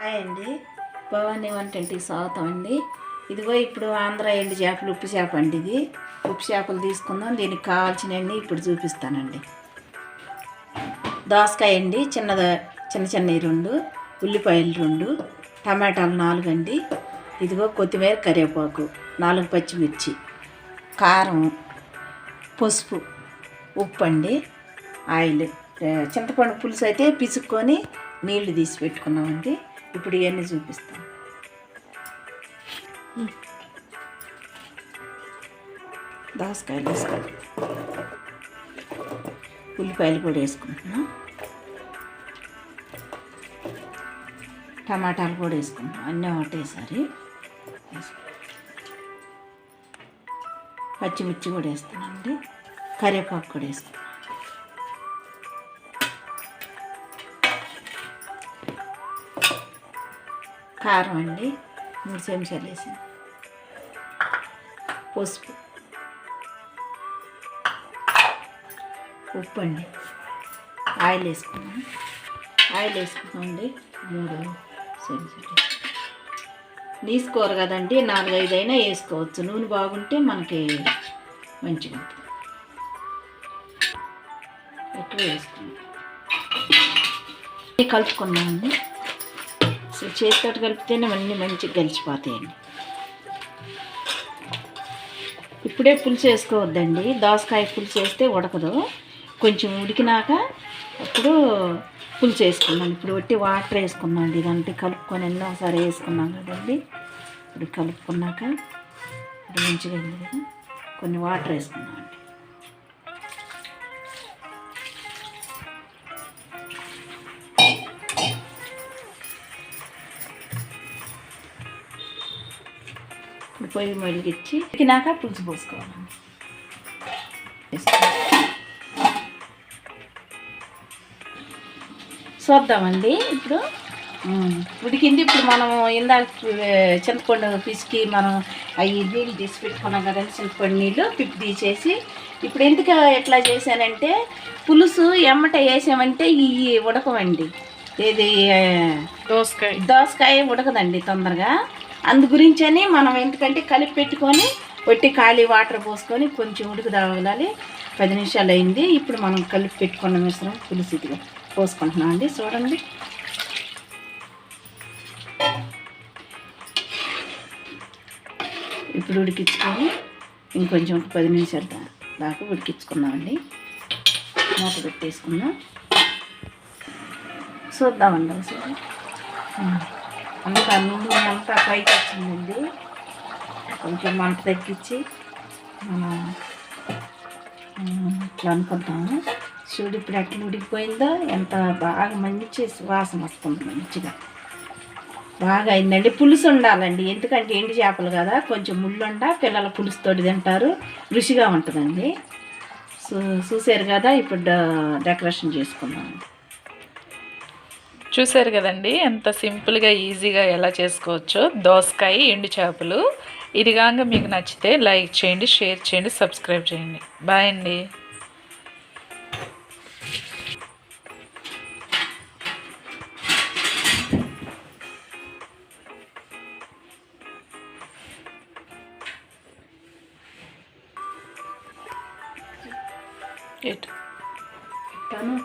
Hi అండి, భవానీ 120కి స్వాగతం అండి. ఇదిగో ఇప్పుడు ఆంధ్ర ఎండు చేపలు ఉప్పు చేప అండి. ఇది ఉప్పు చేపలు తీసుకుందాం. దీనికి కావాల్సినవన్నీ ఇప్పుడు చూపిస్తానండి. దోసకాయ అండి, చిన్న చిన్నవి 2, ఉల్లిపాయలు 2, టమాటాలు 4 అండి. ఇదిగో కొత్తిమీర, కరివేపాకు, 4 పచ్చిమిర్చి, కారం, పసుపు, ఉప్పు అండి, ఆయిల్. చింతపండు పులుసు అయితే పిసుక్కొని నీళ్లు తీసి పెట్టుకున్నామండి. ఇప్పుడు ఇవన్నీ చూపిస్తాను. దోసకాయలు వేసుకోండి, ఉల్లిపాయలు కూడా వేసుకుంటున్నాం, టమాటాలు కూడా వేసుకుంటాం, అన్నీ ఒకటేసారి పచ్చిమిర్చి కూడా వేస్తున్నామండి, కరివేపాకు కూడా వేసుకున్నాం, కారం అండి 3 చెంచాలు వేసాను, పసుపు, ఉప్పు అండి, ఆయిల్ వేసుకున్నాం. ఆయిల్ వేసుకున్నామండి 3 చెంచాలు. తీసుకోర కదండి, 4-5 అయినా వేసుకోవచ్చు. నూనె బాగుంటే మనకి మంచిగా ఉంటుంది. ఎక్కువ వేసుకున్నాం, కలుపుకున్నామండి. చేతితో కలిపితేనే అన్నీ మంచిగా కలిసిపోతాయండి. ఇప్పుడే పులుసు వేసుకోవద్దండి, దోసకాయ పులుసు వేస్తే ఉడకదు. కొంచెం ఉడికినాక అప్పుడు పులుసు వేసుకున్నాం. ఇప్పుడు వట్టి వాటర్ వేసుకున్నాం అండి. ఇదంతా కలుపుకొని ఎన్నో ఒకసారి వేసుకున్నాం కదండి. ఇప్పుడు కలుపుకున్నాక ఇప్పుడు మంచిగా అయింది కదా, కొన్ని వాటర్ వేసుకున్నాం అండి. పొయ్యి మెలిగిచ్చి ఉడికినాక పులుసు పోసుకోవాలండి. చూద్దామండి. ఇప్పుడు ఉడికింది. ఇప్పుడు మనం ఇందాక చింతపండు పిసికి మనం అవి నీళ్ళు తీసి పెట్టుకున్నాం కదండి, చింతపండు నీళ్ళు పిప్పి తీసేసి. ఇప్పుడు ఎందుకు ఎట్లా చేశానంటే, పులుసు ఎమ్మట వేసామంటే ఇవి ఉడకవండి. ఇది దోసకాయ ఉడకదండి తొందరగా. అందు గురించని మనం ఎందుకంటే కలిపి పెట్టుకొని వట్టి ఖాళీ వాటర్ పోసుకొని కొంచెం ఉడుకు తాగలాలి. 10 నిమిషాలు అయింది. ఇప్పుడు మనం కలిపి పెట్టుకున్న మిశ్రమం పులుసు ఇదిగా పోసుకుంటున్నాం అండి. చూడండి, ఇప్పుడు ఉడికించుకొని ఇంకొంచెం 10 నిమిషాల దాకా ఉడికించుకున్నామండి. మూత పెట్టేసుకున్నాం. చూద్దామండి ఒకసారి. అంతా నూనె అంతా పైకి వచ్చిందండి. కొంచెం మంట తగ్గించి మనం ఇట్లా అనుకుంటాము. చూడు ఇప్పుడు ఎట్లా ఉడికిపోయిందో, ఎంత బాగా మంచి వాసన వస్తుంది. మంచిగా బాగా అయిందండి. పులుసు ఉండాలండి, ఎందుకంటే ఎండు చేపలు కదా, కొంచెం ముళ్ళుండ పిల్లల పులుసుతోటి తింటారు, రుచిగా ఉంటుందండి. చూసారు కదా, ఇప్పుడు డెకరేషన్ చేసుకున్నాం. చూసారు కదండి, ఎంత సింపుల్గా ఈజీగా ఎలా చేసుకోవచ్చో దోసకాయ ఎండు చేపలు. ఇది కాక మీకు నచ్చితే లైక్ చేయండి, షేర్ చేయండి, సబ్స్క్రైబ్ చేయండి. బాయ్ అండి. పెట్టాను.